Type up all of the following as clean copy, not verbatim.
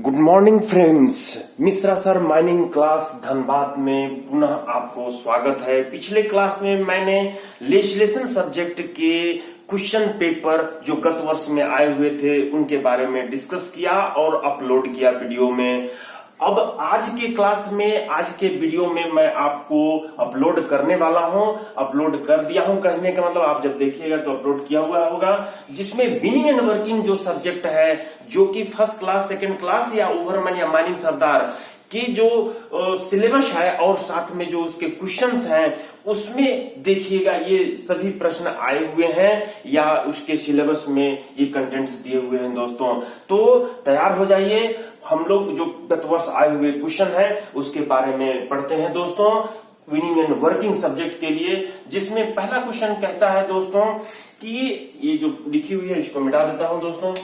Good morning friends. Mishra sir mining class Dhanbad में पुनः आपको स्वागत है। पिछले क्लास में मैंने लेजिस्लेशन सब्जेक्ट के क्वेश्चन पेपर जो गत वर्ष में आए हुए थे उनके बारे में डिस्कस किया और अपलोड किया वीडियो में। अब आज के क्लास में, आज के वीडियो में मैं आपको अपलोड करने वाला हूं। अपलोड कर दिया हूं कहने का मतलब आप जब देखिएगा तो अपलोड किया हुआ होगा, जिसमें विनिंग एंड वर्किंग जो सब्जेक्ट है, जो कि फर्स्ट क्लास, सेकंड क्लास या ओवरमैन या माइनिंग सरदार की जो सिलेबस है और साथ में जो उसके क्वेश्चंस हैं उसमें देखिएगा ये सभी प्रश्न आए हुए हैं या उसके सिलेबस में ये कंटेंट्स दिए हुए हैं दोस्तों। तो तैयार हो जाइए, हम लोग जो गत वर्ष आए हुए क्वेश्चन है उसके बारे में पढ़ते हैं दोस्तों, विनिंग एंड वर्किंग सब्जेक्ट के लिए। जिसमें पहला क्वेश्चन कहता है दोस्तों कि ये जो लिखी हुई है इसको मिटा देता हूं दोस्तों।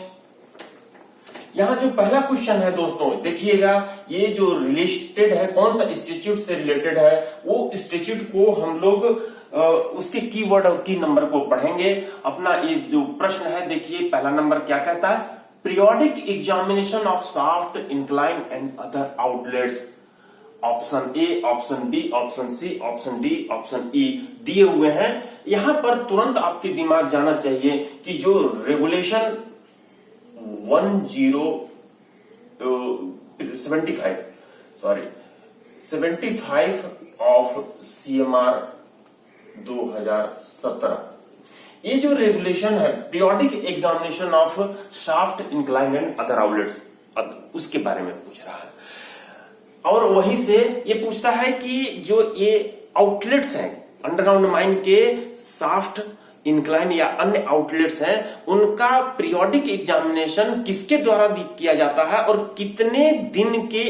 यहां जो पहला क्वेश्चन है दोस्तों देखिएगा, ये जो रिलेटेड है, कौन सा इंस्टीट्यूट से रिलेटेड है, वो इंस्टीट्यूट को हम लोग उसके कीवर्ड और की नंबर को पढ़ेंगे। अपना ये जो प्रश्न है देखिए, पहला नंबर क्या कहता है, periodic examination of shaft, incline and other outlets. Option A, option B, option C, option D, option E दिए हुए हैं। यहां पर तुरंत आपके दिमाग जाना चाहिए कि जो रेगुलेशन 75 ऑफ CMR 2017, ये जो रेगुलेशन है periodic examination of shaft, incline and other outlets, उसके बारे में पूछ रहा है। और वहीं से ये पूछता है कि जो ये आउटलेट्स हैं अंडरग्राउंड माइन के, शाफ्ट, इंक्लाइन या अन्य आउटलेट्स हैं, उनका पीरियोडिक एग्जामिनेशन किसके द्वारा किया जाता है और कितने दिन के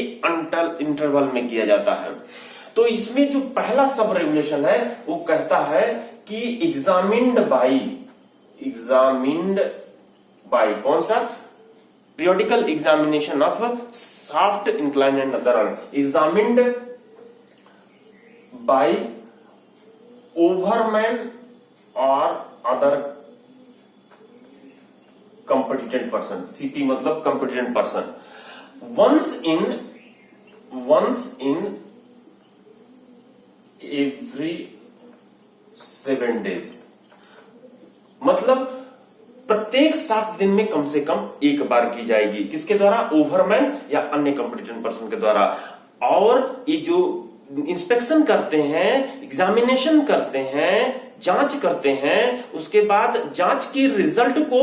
इंटरवल में किया जाता है। तो इसमें जो पहला सब रेगुलेशन है वो कहता है कि एग्जामिन्ड बाय कौन सा, periodical examination of shaft, incline and other, examined bye ओवरमैन और अदर competent person, CP मतलब competent person, once in every 7 days, मतलब प्रत्येक 7 दिन में कम से कम एक बार की जाएगी। किसके द्वारा, ओवरमैन या अन्य कॉम्पिटेंट पर्सन के द्वारा। और ये जो इंस्पेक्शन करते हैं, एग्जामिनेशन करते हैं, जांच करते हैं, उसके बाद जांच की रिजल्ट को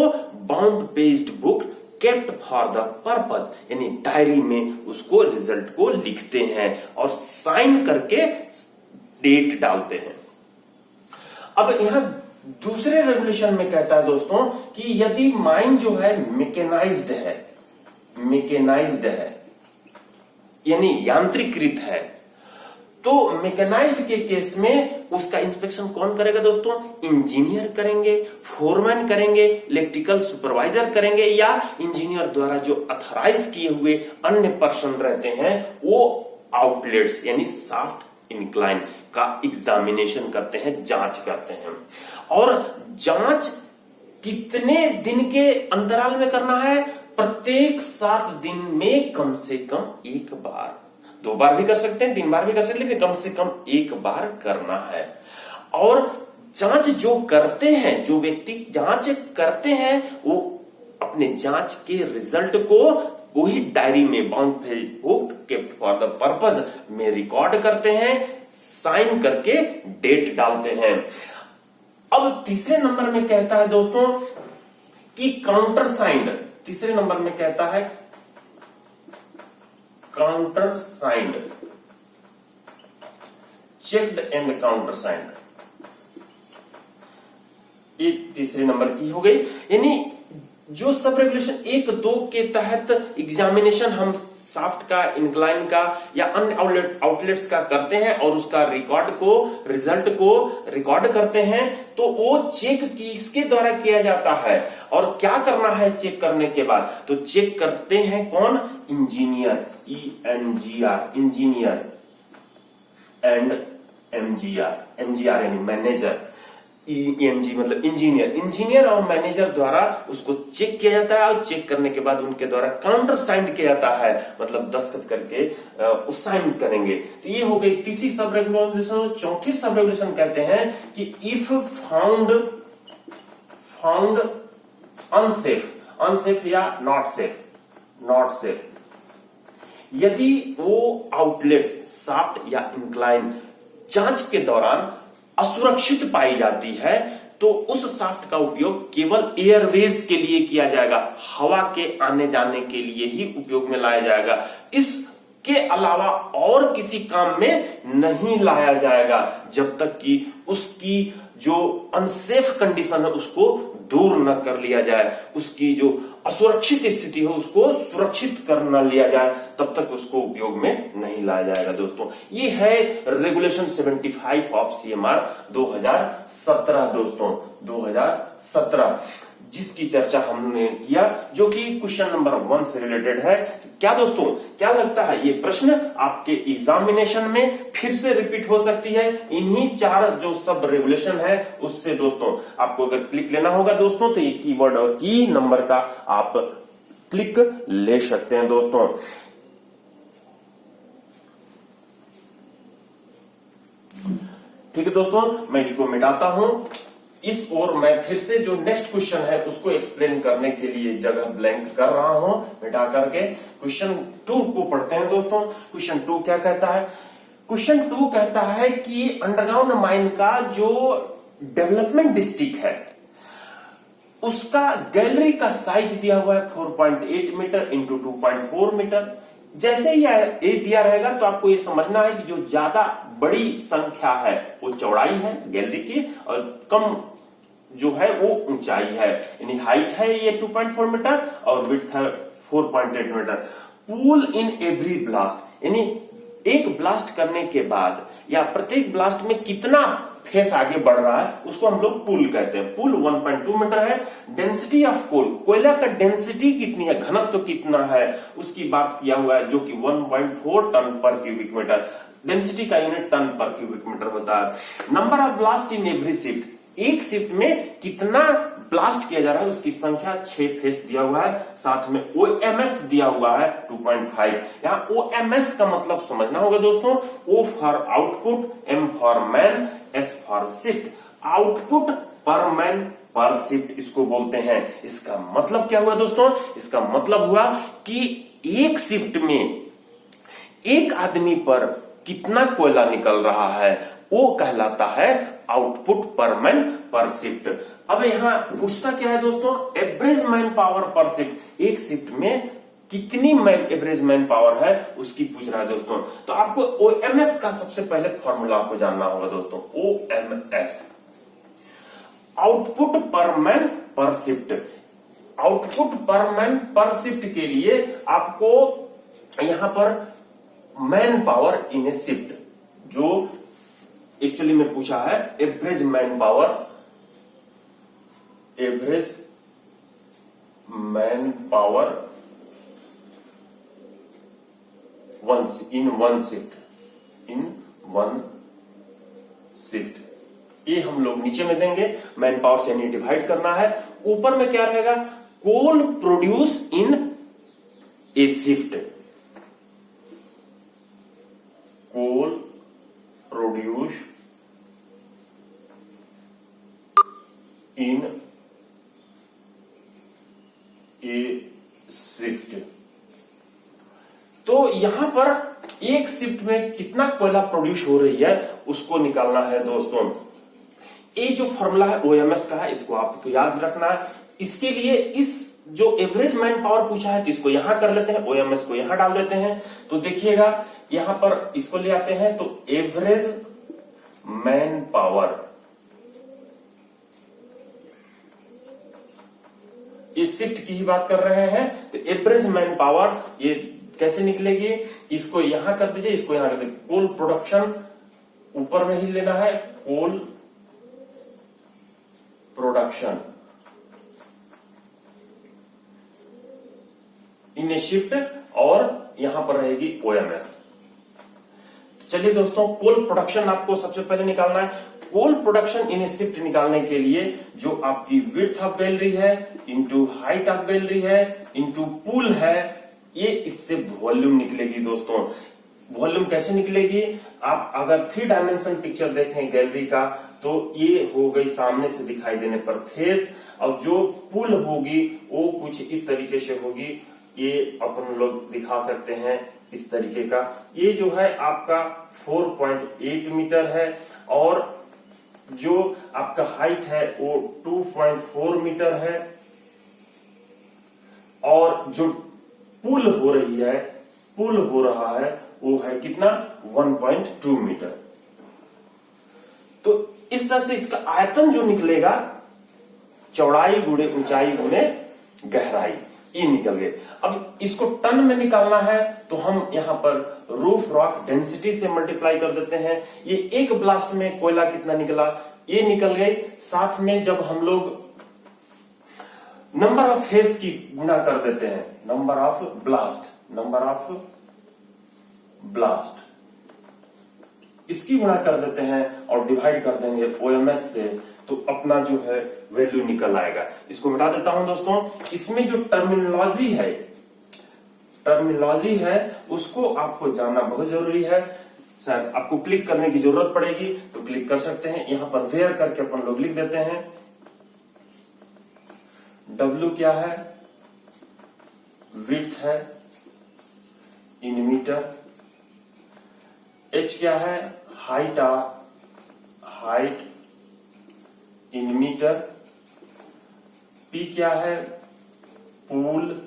bound पेज्ड book kept for the purpose, यानी डायरी में उसको रिजल्ट को लिखते हैं और साइन करके डेट डालते हैं। अब यहां दूसरे रेगुलेशन में कहता है दोस्तों कि यदि माइन जो है मैकेनाइज्ड है यानी यांत्रिकृत है, तो मैकेनाइज्ड के केस में उसका इंस्पेक्शन कौन करेगा दोस्तों, इंजीनियर करेंगे, फोरमैन करेंगे, इलेक्ट्रिकल सुपरवाइजर करेंगे, या इंजीनियर द्वारा जो अथॉराइज किए हुए अन्य पर्सन रहते हैं वो आउटलेट्स यानी शाफ्ट, इंक्लाइन का एग्जामिनेशन करते हैं, जांच करते हैं। और जांच कितने दिन के अंतराल में करना है, प्रत्येक 7 दिन में कम से कम एक बार, 2 बार भी कर सकते हैं, 3 बार भी कर सकते हैं, लेकिन कम से कम एक बार करना है। और जांच जो करते हैं, जो व्यक्ति जांच करते हैं, वो अपने जांच के रिजल्ट को वही डायरी में bound page book kept for the purpose में रिकॉर्ड करते हैं, साइन करके डेट डालते हैं। अब तीसरे नंबर में कहता है दोस्तों कि काउंटर साइंड, तीसरे नंबर में कहता है counter signed, checked and counter signed, ये तीसरे नंबर की हो गई। यानी जो सब रेगुलेशन 1-2 के तहत एग्जामिनेशन हम शाफ्ट का, इंक्लाइन का या अन्य आउटलेट्स का करते हैं और उसका रिजल्ट को रिकॉर्ड करते हैं, तो वो चेक किसके द्वारा किया जाता है और क्या करना है चेक करने के बाद, तो चेक करते हैं कौन, engineer, ENGR, engineer and MGR यानी मैनेजर, ईएनजी मतलब इंजीनियर और मैनेजर द्वारा उसको चेक किया जाता है और चेक करने के बाद उनके द्वारा काउंटर साइन किया जाता है, मतलब दस्तखत करके साइन करेंगे। तो ये हो गई तीसरी सब रेगुलेशन। चौथी सब रेगुलेशन कहते हैं कि इफ फाउंड अनसेफ या नॉट सेफ, यदि वो आउटलेट्स शाफ्ट या इंक्लाइन जांच के दौरान असुरक्षित पाई जाती है तो उस शाफ्ट का उपयोग केवल एयरवेज के लिए किया जाएगा, हवा के आने जाने के लिए ही उपयोग में लाया जाएगा, इसके अलावा और किसी काम में नहीं लाया जाएगा जब तक कि उसकी जो अनसेफ कंडीशन है उसको दूर न कर लिया जाए, उसकी जो असुरक्षित स्थिति हो उसको सुरक्षित कर न लिया जाए, तब तक उसको उपयोग में नहीं लाया जाएगा। दोस्तों ये है रेगुलेशन 75 ऑफ सीएमआर 2017 दोस्तों 2017, जिसकी चर्चा हमने किया, जो कि क्वेश्चन नंबर 1 से रिलेटेड है। क्या दोस्तों क्या लगता है ये प्रश्न आपके एग्जामिनेशन में फिर से रिपीट हो सकती है? इन्हीं 4 जो सब रेगुलेशन है उससे दोस्तों आपको अगर क्लिक लेना होगा दोस्तों तो ये कीवर्ड और की नंबर का आप क्लिक ले सकते हैं दोस्तों। ठीक है दोस्तों, मैं इसको मिटाता हूं इस ओर मैं फिर से जो नेक्स्ट क्वेश्चन है उसको एक्सप्लेन करने के लिए जगह ब्लैंक कर रहा हूं मिटा करके। क्वेश्चन 2 को पढ़ते हैं दोस्तों। क्वेश्चन 2 क्या कहता है? क्वेश्चन 2 कहता है कि अंडरग्राउंड माइन का जो डेवलपमेंट डिस्ट्रिक्ट है उसका गैलरी का साइज दिया हुआ है 4.8 मीटर इंटू 2.4 मीटर। जैसे ही ये दिया रहेगा तो आपको ये समझना है कि जो ज्यादा बड़ी संख्या है वो चौड़ाई है गैलरी की और कम जो है वो ऊंचाई है, यानी हाइट है ये 2.4 मीटर और विड्थ है 4.8 metre. Pull in every blast, यानी एक ब्लास्ट करने के बाद या प्रत्येक ब्लास्ट में कितना फेस आगे बढ़ रहा है उसको हम लोग पूल कहते हैं। पूल 1.2 मीटर है। डेंसिटी ऑफ कोल, कोयला का डेंसिटी कितनी है, घनत्व कितना है उसकी बात किया हुआ है, जो कि 1.4 टन पर क्यूबिक मीटर। डेंसिटी का यूनिट टन पर क्यूबिक मीटर होता है। Number of blast in every shift, एक शिफ्ट में कितना ब्लास्ट किया जा रहा है उसकी संख्या 6 फेस दिया हुआ है। साथ में ओएमएस दिया हुआ है 2.5। यहां ओएमएस का मतलब समझना होगा दोस्तों, O for output, M for man, S for shift. Output पर मैन पर शिफ्ट इसको बोलते हैं। इसका मतलब क्या हुआ दोस्तों? इसका मतलब हुआ कि एक शिफ्ट में एक आदमी पर कितना कोयला निकल रहा है वो कहलाता है आउटपुट पर मैन पर शिफ्ट। अब यहां पूछता क्या है दोस्तों? एवरेज मैन पावर पर शिफ्ट, एक शिफ्ट में कितनी एवरेज मैन पावर है उसकी पूछ रहा है दोस्तों। तो आपको ओएमएस का सबसे पहले फॉर्मूला आपको जानना होगा दोस्तों। ओएमएस आउटपुट पर मैन पर शिफ्ट। आउटपुट पर मैन पर शिफ्ट के लिए आपको यहां पर man power in a shift जो एक्चुअली में पूछा है average man power, average man power in one shift. ये हम लोग नीचे में देंगे, मैन पावर से यानी डिवाइड करना है। ऊपर में क्या रहेगा? Coal produce in a shift, coal produce in a shift. तो यहां पर एक शिफ्ट में कितना कोयला प्रोड्यूस हो रही है उसको निकालना है दोस्तों। ये जो फॉर्मूला है ओएमएस का है, इसको आपको याद रखना है। इसके लिए इस जो एवरेज मैन पावर पूछा है तो इसको यहां कर लेते हैं, ओएमएस को यहां डाल देते हैं। तो देखिएगा यहां पर इसको ले आते हैं तो एवरेज मैन पावर, इस शिफ्ट की ही बात कर रहे हैं तो एवरेज मैन पावर ये कैसे निकलेगी? इसको यहां कर दीजिए, इसको यहां कर दीजिए। कोल प्रोडक्शन ऊपर में ही लेना है, coal production in a shift और यहां पर रहेगी ओएमएस। चलिए दोस्तों, पोल प्रोडक्शन आपको सबसे पहले निकालना है। पोल प्रोडक्शन इन शिफ्ट निकालने के लिए जो आपकी विड्थ ऑफ गैलरी है इंटू हाइट ऑफ गैलरी है इंटू पुल है, ये इससे वॉल्यूम निकलेगी दोस्तों। वॉल्यूम कैसे निकलेगी? आप अगर 3 डायमेंशन पिक्चर देखें गैलरी का, तो ये हो गई सामने से दिखाई देने पर फेस, और जो पुल होगी वो कुछ इस तरीके से होगी। ये अपन लोग दिखा सकते हैं इस तरीके का। ये जो है आपका 4.8 मीटर है, और जो आपका हाइट है वो 2.4 मीटर है, और जो पुल हो रही है, पुल हो रहा है वो है कितना? 1.2 मीटर। तो इस तरह से इसका आयतन जो निकलेगा, चौड़ाई गुणे ऊंचाई गुणे गहराई, ये निकल गए। अब इसको टन में निकालना है तो हम यहां पर रूफ रॉक डेंसिटी से मल्टीप्लाई कर देते हैं। ये एक ब्लास्ट में कोयला कितना निकला, ये निकल गए। साथ में जब हम लोग नंबर ऑफ फेज की गुणा कर देते हैं, नंबर ऑफ ब्लास्ट इसकी गुणा कर देते हैं और डिवाइड कर देंगे ओएमएस से, तो अपना जो है वैल्यू निकल आएगा। इसको मिटा देता हूं दोस्तों। इसमें जो टर्मिनोलॉजी है उसको आपको जानना बहुत जरूरी है। शायद आपको क्लिक करने की जरूरत पड़ेगी तो क्लिक कर सकते हैं। यहां पर वेयर करके अपन लोग लिख देते हैं। W क्या है? विड्थ है इन मीटर। H क्या है? Height in metre. P क्या है? Pool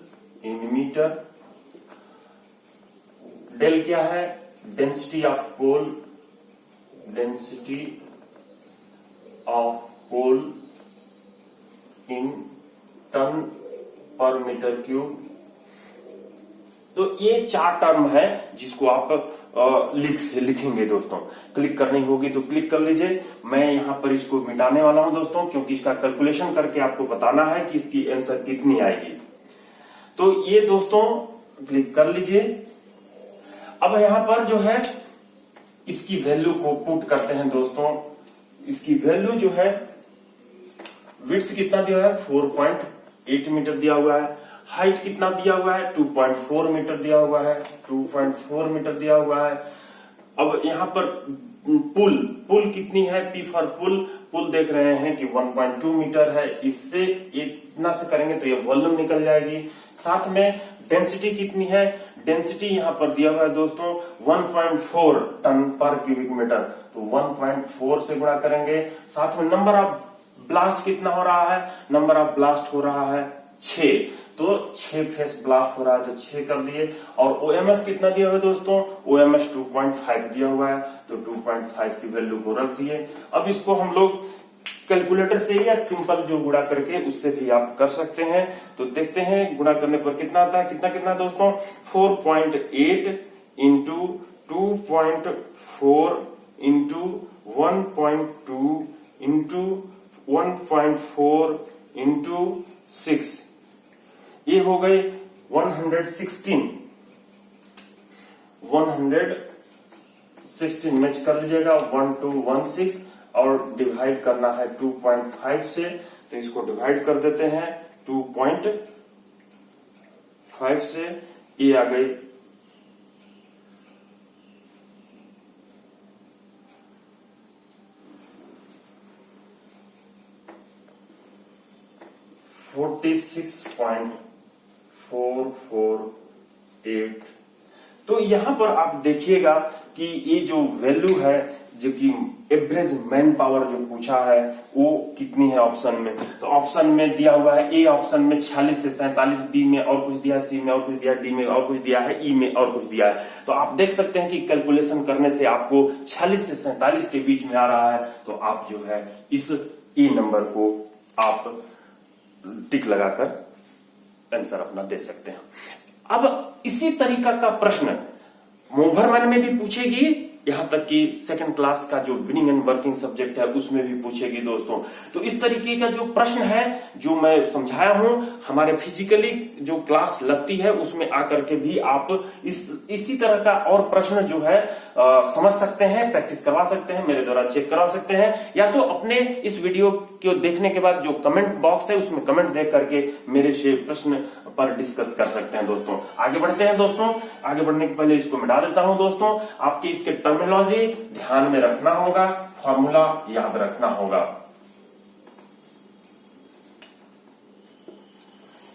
in metre. डेल क्या है? Density of pole in ton per metre cube. तो ये 4 टर्म है जिसको आप लिखेंगे दोस्तों। क्लिक करनी होगी तो क्लिक कर लीजिए। मैं यहां पर इसको मिटाने वाला हूं दोस्तों, क्योंकि इसका कैलकुलेशन करके आपको बताना है कि इसकी आंसर कितनी आएगी। तो ये दोस्तों क्लिक कर लीजिए। अब यहां पर जो है इसकी वैल्यू को पुट करते हैं दोस्तों। इसकी वैल्यू जो है, विड्थ कितना दिया है? 4.8 मीटर दिया हुआ है। हाइट कितना दिया हुआ है? 2.4 मीटर दिया हुआ है। 2.4 मीटर दिया हुआ है। अब यहां पर पुल कितनी है? P फॉर पुल देख रहे हैं कि 1.2 मीटर है। इससे इतना से करेंगे तो ये वॉल्यूम निकल जाएगी। साथ में डेंसिटी कितनी है? डेंसिटी यहां पर दिया हुआ है दोस्तों 1.4 टन पर क्यूबिक मीटर, तो 1.4 से गुणा करेंगे। साथ में नंबर ऑफ ब्लास्ट कितना हो रहा है? नंबर ऑफ ब्लास्ट हो रहा है 6, तो 6 फेस ब्लास्ट हो रहा है, तो 6 कर दिए। और ओएमएस कितना दिया हुआ है दोस्तों? ओएमएस 2.5 दिया हुआ है, तो 2.5 की वैल्यू को रख दिए। अब इसको हम लोग कैलकुलेटर से या सिंपल जो गुणा करके उससे भी आप कर सकते हैं। तो देखते हैं गुणा करने पर कितना आता है। कितना दोस्तों? 4.8 इंटू 2.4 इंटू 1.2 इंटू 1.4 इंटू 6, ये हो गए 116 मैच कर लीजिएगा। 1216 और डिवाइड करना है 2.5 से, तो इसको डिवाइड कर देते हैं 2.5 से। ये आ गई 46.448। तो यहां पर आप देखिएगा कि ये जो वैल्यू है, जो कि एवरेज मैन पावर जो पूछा है वो कितनी है ऑप्शन में। तो ऑप्शन में दिया हुआ है, ए ऑप्शन में 46 से 47, बी में और कुछ दिया है, सी में और कुछ दिया है, डी में और कुछ दिया है, ई में और कुछ दिया है। तो आप देख सकते हैं कि कैलकुलेशन करने से आपको 46 से 47 के बीच में आ रहा है। तो आप जो है इस ई नंबर को आप टिक लगाकर आंसर अपना दे सकते हैं। अब इसी तरीका का प्रश्न मूवरमैन में भी पूछेगी यहाँ तक कि सेकंड क्लास का जो विनिंग एंड वर्किंग सब्जेक्ट है उसमें भी पूछेगी दोस्तों। तो इस तरीके का जो प्रश्न है जो मैं समझाया हूं, हमारे फिजिकली जो क्लास लगती है उसमें आकर के भी आप इसी तरह का और प्रश्न जो है समझ सकते हैं, प्रैक्टिस करवा सकते हैं, मेरे द्वारा चेक करवा सकते हैं, या तो अपने इस वीडियो को देखने के बाद जो कमेंट बॉक्स है उसमें कमेंट देख करके मेरे से प्रश्न पर डिस्कस कर सकते हैं दोस्तों। आगे बढ़ते हैं दोस्तों। आगे बढ़ने के पहले इसको मिटा देता हूं दोस्तों। आपकी इसके टर्मिनोलॉजी ध्यान में रखना होगा, फॉर्मूला याद रखना होगा।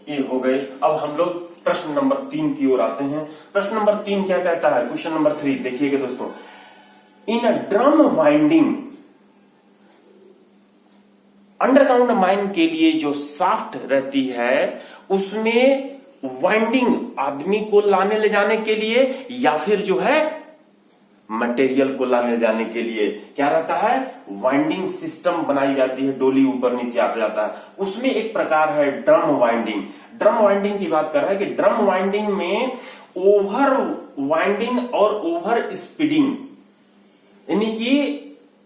ये हो गए। अब हम लोग प्रश्न नंबर 3 की ओर आते हैं। प्रश्न नंबर 3 क्या कहता है? क्वेश्चन नंबर 3 देखिएगा दोस्तों। In a drum winding, underground mine के लिए जो शाफ्ट रहती है उसमें वाइंडिंग आदमी को लाने ले जाने के लिए या फिर जो है मटेरियल को लाने जाने के लिए क्या रहता है? वाइंडिंग सिस्टम बनाई जाती है, डोली ऊपर नीचे आता जाता है। उसमें एक प्रकार है ड्रम वाइंडिंग। ड्रम वाइंडिंग की बात कर रहा है कि ड्रम वाइंडिंग में ओवर वाइंडिंग और ओवर स्पीडिंग, यानी कि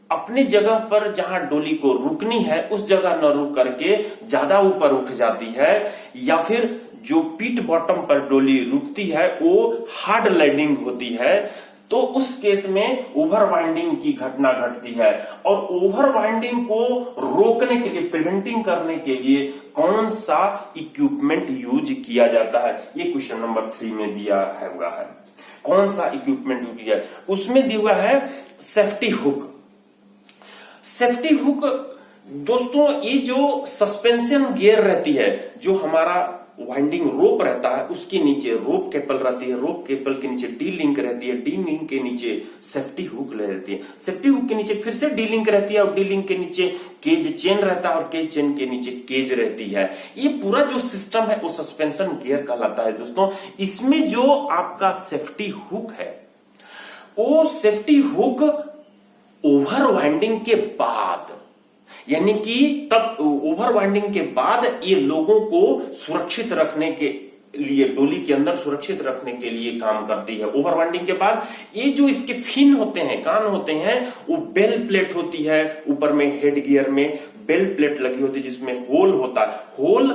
अपनी जगह पर जहां डोली को रुकनी है उस जगह न रुक करके ज्यादा ऊपर उठ जाती है, या फिर जो पीट बॉटम पर डोली रुकती है वो हार्ड लैंडिंग होती है। तो उस केस में ओवर वाइंडिंग की घटना घटती है। और ओवर वाइंडिंग को रोकने के लिए, प्रिवेंटिंग करने के लिए कौन सा इक्विपमेंट यूज किया जाता है? ये क्वेश्चन नंबर 3 में दिया है हुआ है। कौन सा इक्विपमेंट यूज किया है? उसमें दिया हुआ है सेफ्टी हुक। सेफ्टी हुक दोस्तों, ये जो सस्पेंशन गियर रहती है, जो हमारा वाइंडिंग रोप रहता है उसके नीचे रोप केबल रहती है, रोप केबल के नीचे डी लिंक रहती है, डी लिंक के नीचे सेफ्टी हुक रहती है, सेफ्टी हुक के नीचे फिर से डी लिंक रहती है और डी लिंक के नीचे केज चेन रहता है और केज चेन के नीचे केज रहती है। ये पूरा जो सिस्टम है वो सस्पेंशन गियर कहलाता है दोस्तों। इसमें जो आपका सेफ्टी हुक है वो सेफ्टी हुक ओवर वाइंडिंग के बाद, यानी कि तब ओवर वाइंडिंग के बाद ये लोगों को सुरक्षित रखने के लिए, डोली के अंदर सुरक्षित रखने के लिए काम करती है। ओवर वाइंडिंग के बाद ये जो इसके फिन होते हैं, कान होते हैं, वो बेल प्लेट होती है, ऊपर में हेड गियर में बेल प्लेट लगी होती है जिसमें होल होता है। होल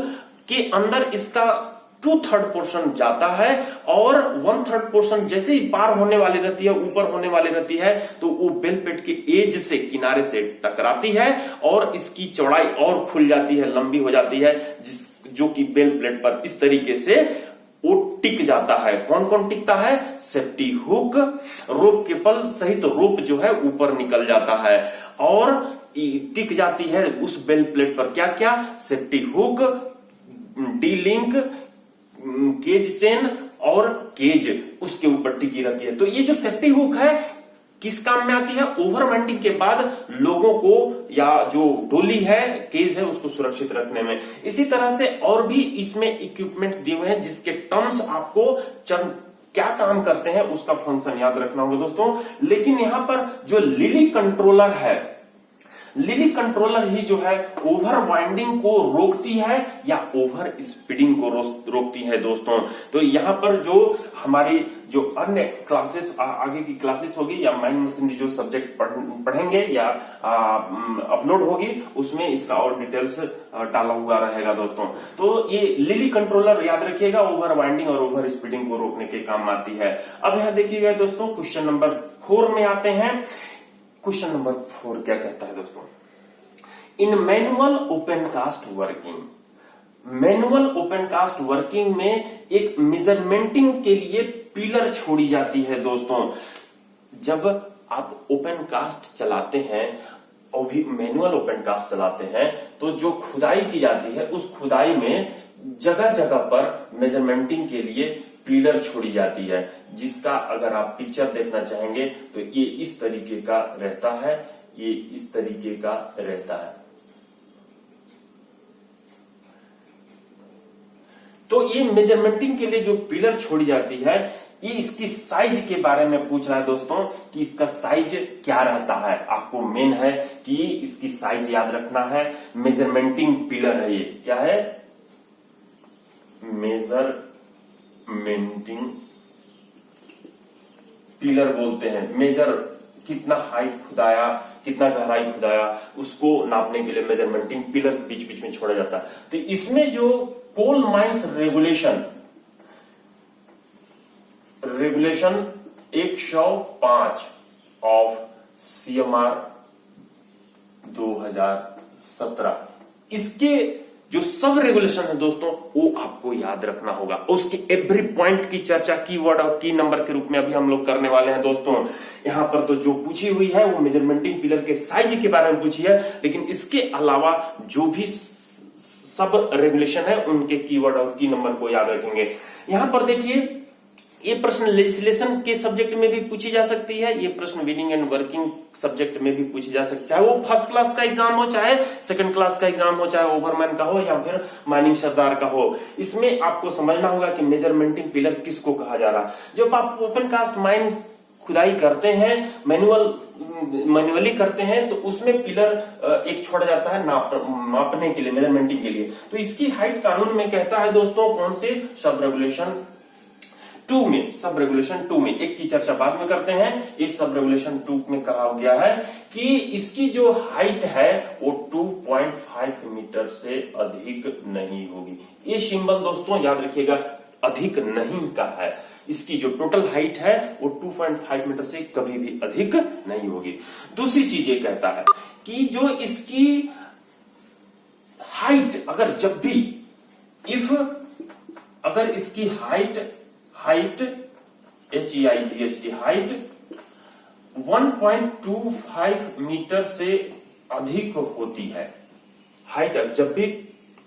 के अंदर इसका 2/3 पोर्शन जाता है और 1/3 पोर्शन जैसे ही पार होने वाली रहती है, ऊपर होने वाली रहती है, तो वो बेल प्लेट के एज से, किनारे से टकराती है और इसकी चौड़ाई और खुल जाती है, लंबी हो जाती है, जो कि बेल प्लेट पर इस तरीके से वो टिक जाता है। कौन कौन टिकता है? सेफ्टी हुक, रोप केबल सहित रोप जो है ऊपर निकल जाता है और टिक जाती है उस बेल प्लेट पर। क्या क्या? Safety hook, D link, cage chain और केज उसके ऊपर टिकी रहती है। तो ये जो सेफ्टी हुक है किस काम में आती है? ओवर वाइंडिंग के बाद लोगों को या जो डोली है, केज है, उसको सुरक्षित रखने में। इसी तरह से और भी इसमें इक्विपमेंट दिए हुए हैं जिसके टर्म्स आपको क्या काम करते हैं उसका फंक्शन याद रखना होगा दोस्तों। लेकिन यहां पर जो लिली कंट्रोलर है, लिली कंट्रोलर ही जो है ओवर वाइंडिंग को रोकती है या ओवर स्पीडिंग को रोकती है दोस्तों। तो यहां पर जो हमारी जो अन्य क्लासेस, आगे की क्लासेस होगी या माइंड मशीनरी जो सब्जेक्ट पढ़ेंगे या अपलोड होगी, उसमें इसका और डिटेल्स डाला हुआ रहेगा दोस्तों। तो ये लिली कंट्रोलर याद रखिएगा, ओवर वाइंडिंग और ओवर स्पीडिंग को रोकने के काम आती है। अब यहां देखिएगा दोस्तों, क्वेश्चन नंबर 4 में आते हैं। क्वेश्चन नंबर 4 क्या कहता है दोस्तों? In manual open cast working, manual open cast working में एक मेजरमेंटिंग के लिए पिलर छोड़ी जाती है दोस्तों। जब आप ओपन कास्ट चलाते हैं और भी मैनुअल ओपन कास्ट चलाते हैं तो जो खुदाई की जाती है उस खुदाई में जगह जगह पर मेजरमेंटिंग के लिए पिलर छोड़ी जाती है, जिसका अगर आप पिक्चर देखना चाहेंगे तो ये इस तरीके का रहता है, ये इस तरीके का रहता है। तो ये मेजरमेंटिंग के लिए जो पिलर छोड़ी जाती है, ये इसकी साइज के बारे में पूछ रहा है दोस्तों कि इसका साइज क्या रहता है। आपको मेन है कि इसकी साइज याद रखना है। मेजरमेंटिंग पिलर है, ये क्या है? मेजरमेंटिंग पिलर बोलते हैं, कितना हाइट खुदाया, कितना गहराई खुदाया, उसको नापने के लिए मेजरमेंटिंग पिलर बीच बीच में छोड़ा जाता है। तो इसमें जो coal mines regulation 105 of CMR 2017, इसके जो सब रेगुलेशन है दोस्तों वो आपको याद रखना होगा। उसके एवरी पॉइंट की चर्चा कीवर्ड और की नंबर के रूप में अभी हम लोग करने वाले हैं दोस्तों। यहां पर तो जो पूछी हुई है वो मेजरमेंटिंग पिलर के साइज के बारे में पूछी है, लेकिन इसके अलावा जो भी सब रेगुलेशन है उनके कीवर्ड और की नंबर को याद रखेंगे। यहां पर देखिए, ये प्रश्न लेजिस्लेशन के सब्जेक्ट में भी पूछी जा सकती है, ये प्रश्न रीडिंग एंड वर्किंग सब्जेक्ट में भी पूछी जा सकती है, चाहे वो फर्स्ट क्लास का एग्जाम हो, चाहे सेकंड क्लास का एग्जाम हो, चाहे ओवरमैन का हो या फिर माइनिंग सरदार का हो। इसमें आपको समझना होगा कि मेजरमेंटिंग पिलर किसको कहा जा रहा है। जब आप ओपन कास्ट माइन खुदाई करते हैं, मैन्युअली करते हैं, तो उसमें पिलर एक छोड़ा जाता है नापने के लिए, मेजरमेंटिंग के लिए। तो इसकी हाइट कानून में कहता है दोस्तों, कौन से सब रेगुलेशन 2 में, सब रेगुलेशन 2 में, एक की चर्चा बाद में करते हैं। इस सब रेगुलेशन 2 में कहा गया है कि इसकी जो हाइट है वो 2.5 मीटर से अधिक नहीं होगी। ये सिंबल दोस्तों याद रखिएगा, अधिक नहीं का है। इसकी जो टोटल हाइट है वो 2.5 मीटर से कभी भी अधिक नहीं होगी। दूसरी चीज ये कहता है कि जो इसकी हाइट, अगर जब भी अगर इसकी हाइट HEIGHT हाइट 1.25 मीटर से अधिक होती है, हाइट जब भी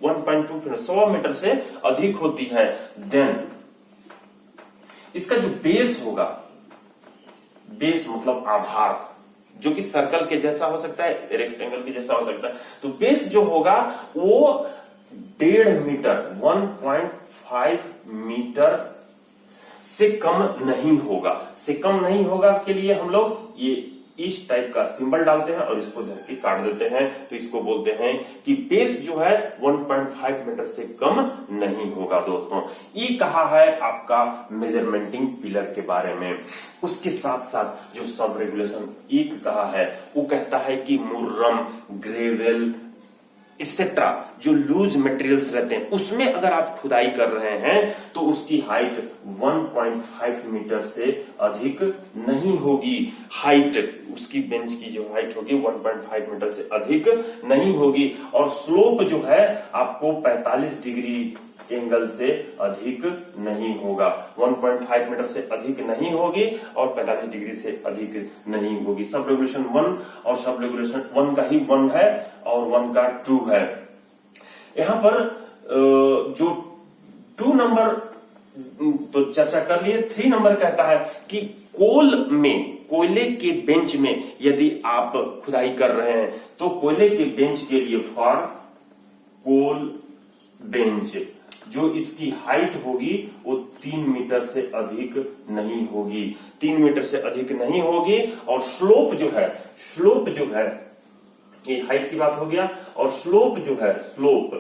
1.2 मीटर से अधिक होती है, देन इसका जो बेस होगा, बेस मतलब आधार, जो कि सर्कल के जैसा हो सकता है, रेक्टेंगल के जैसा हो सकता है, तो बेस जो होगा वो 1.5 मीटर 1.5 मीटर से कम नहीं होगा। से कम नहीं होगा के लिए हम लोग ये इस टाइप का सिंबल डालते हैं और इसको धर के काट देते हैं, तो इसको बोलते हैं कि बेस जो है 1.5 मीटर से कम नहीं होगा दोस्तों। ये कहा है आपका मेजरमेंटिंग पिलर के बारे में। उसके साथ साथ जो सब रेगुलेशन 1 कहा है वो कहता है कि मुर्रम, ग्रेवेल एक्सेट्रा जो लूज मटेरियल्स रहते हैं उसमें अगर आप खुदाई कर रहे हैं तो उसकी हाइट 1.5 मीटर से अधिक नहीं होगी। हाइट उसकी बेंच की जो हाइट होगी 1.5 मीटर से अधिक नहीं होगी। और स्लोप जो है आपको 45 डिग्री एंगल से अधिक नहीं होगा। 1.5 मीटर से अधिक नहीं होगी और 45 डिग्री से अधिक नहीं होगी। सब रेगुलेशन 1 और सब रेगुलेशन 1 का ही 1 है और 1 का 2 है। यहां पर जो 2 नंबर तो चर्चा कर लिए। 3 नंबर कहता है कि कोयले के बेंच में यदि आप खुदाई कर रहे हैं तो कोयले के बेंच के लिए फॉर कोल बेंच जो इसकी हाइट होगी वो 3 मीटर से अधिक नहीं होगी। 3 मीटर से अधिक नहीं होगी। और स्लोप जो है ये हाइट की बात हो गया, और स्लोप जो है स्लोप